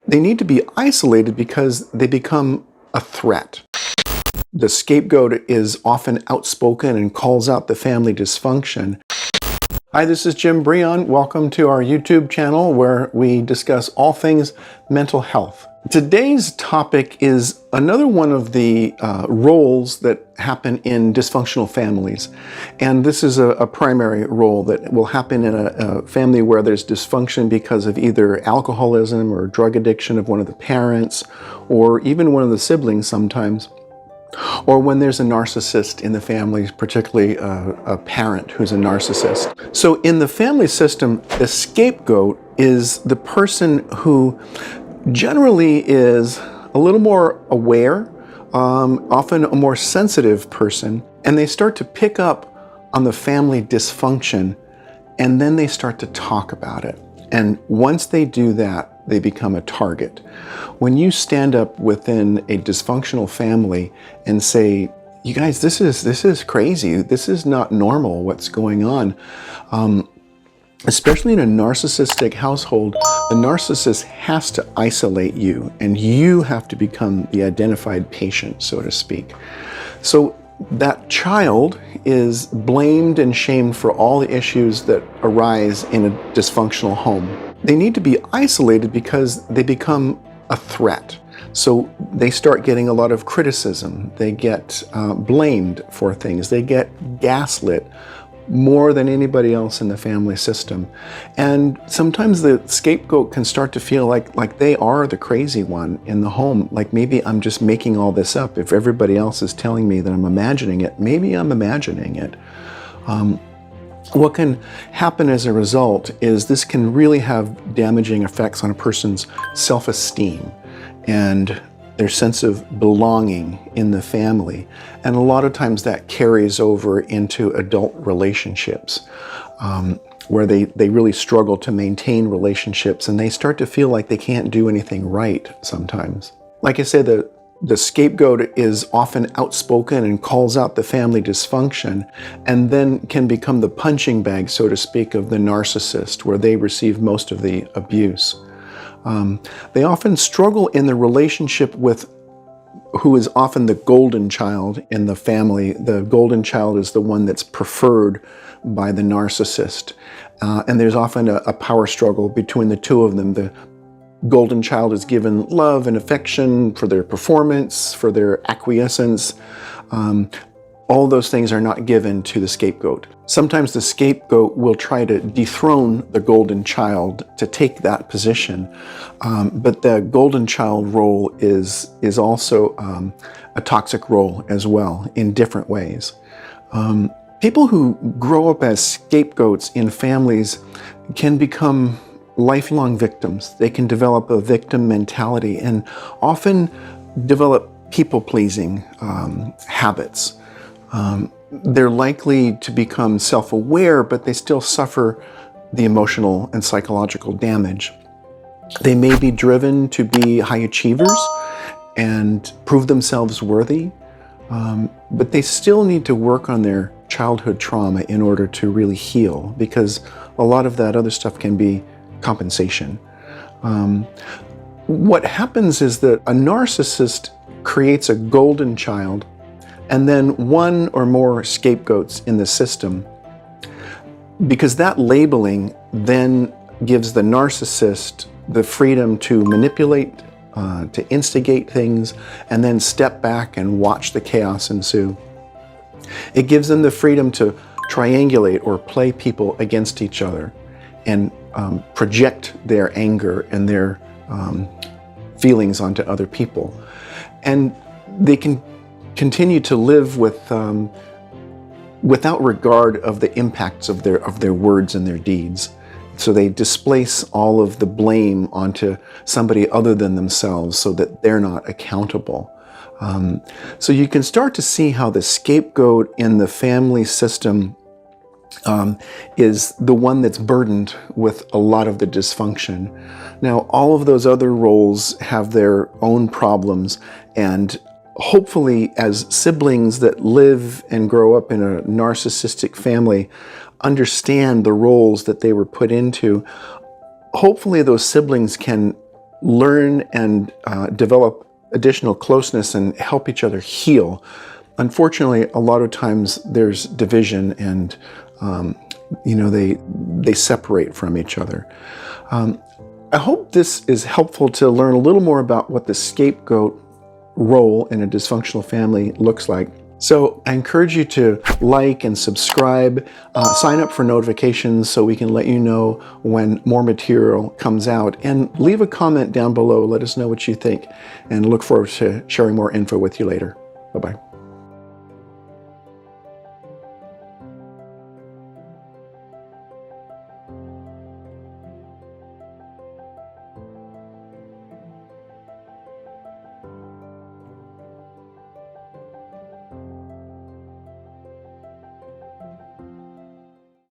They need to be isolated because they become a threat. The scapegoat is often outspoken and calls out the family dysfunction. Hi, this is Jim Breon. Welcome to our YouTube channel where we discuss all things mental health. Today's topic is another one of the roles that happen in dysfunctional families. And this is a primary role that will happen in a family where there's dysfunction because of either alcoholism or drug addiction of one of the parents, or even one of the siblings sometimes. Or when there's a narcissist in the family, particularly a parent who's a narcissist. So in the family system, the scapegoat is the person who generally is a little more aware, often a more sensitive person, and they start to pick up on the family dysfunction, and then they start to talk about it. And once they do that, they become a target. When you stand up within a dysfunctional family and say, you guys, this is crazy, this is not normal, what's going on, especially in a narcissistic household, the narcissist has to isolate you, and you have to become the identified patient, so to speak. So that child is blamed and shamed for all the issues that arise in a dysfunctional home. They need to be isolated because they become a threat. So they start getting a lot of criticism. They get blamed for things. They get gaslit more than anybody else in the family system. And sometimes the scapegoat can start to feel like they are the crazy one in the home. Like, maybe I'm just making all this up. If everybody else is telling me that I'm imagining it, maybe I'm imagining it. What can happen as a result is this can really have damaging effects on a person's self-esteem and their sense of belonging in the family. And a lot of times that carries over into adult relationships, where they really struggle to maintain relationships, and they start to feel like they can't do anything right sometimes. Like I said, the scapegoat is often outspoken and calls out the family dysfunction, and then can become the punching bag, so to speak, of the narcissist, where they receive most of the abuse. They often struggle in the relationship with who is often the golden child in the family. The golden child is the one that's preferred by the narcissist. And there's often a power struggle between the two of them. The golden child is given love and affection for their performance, for their acquiescence. All those things are not given to the scapegoat. Sometimes the scapegoat will try to dethrone the golden child to take that position. But the golden child role is also a toxic role as well, in different ways. People who grow up as scapegoats in families can become lifelong victims. They can develop a victim mentality and often develop people-pleasing habits. They're likely to become self-aware, but they still suffer the emotional and psychological damage. They may be driven to be high achievers and prove themselves worthy, but they still need to work on their childhood trauma in order to really heal, because a lot of that other stuff can be compensation. What happens is that a narcissist creates a golden child and then one or more scapegoats in the system, because that labeling then gives the narcissist the freedom to manipulate, to instigate things, and then step back and watch the chaos ensue. It gives them the freedom to triangulate or play people against each other and project their anger and their feelings onto other people. And they can continue to live without regard of the impacts of their words and their deeds. So they displace all of the blame onto somebody other than themselves so that they're not accountable. So you can start to see how the scapegoat in the family system is the one that's burdened with a lot of the dysfunction. Now, all of those other roles have their own problems, and hopefully as siblings that live and grow up in a narcissistic family understand the roles that they were put into, hopefully those siblings can learn and develop additional closeness and help each other heal. Unfortunately, a lot of times there's division and they separate from each other. I hope this is helpful to learn a little more about what the scapegoat role in a dysfunctional family looks like. So I encourage you to like and subscribe, sign up for notifications so we can let you know when more material comes out, and leave a comment down below. Let us know what you think, and look forward to sharing more info with you later. Bye-bye.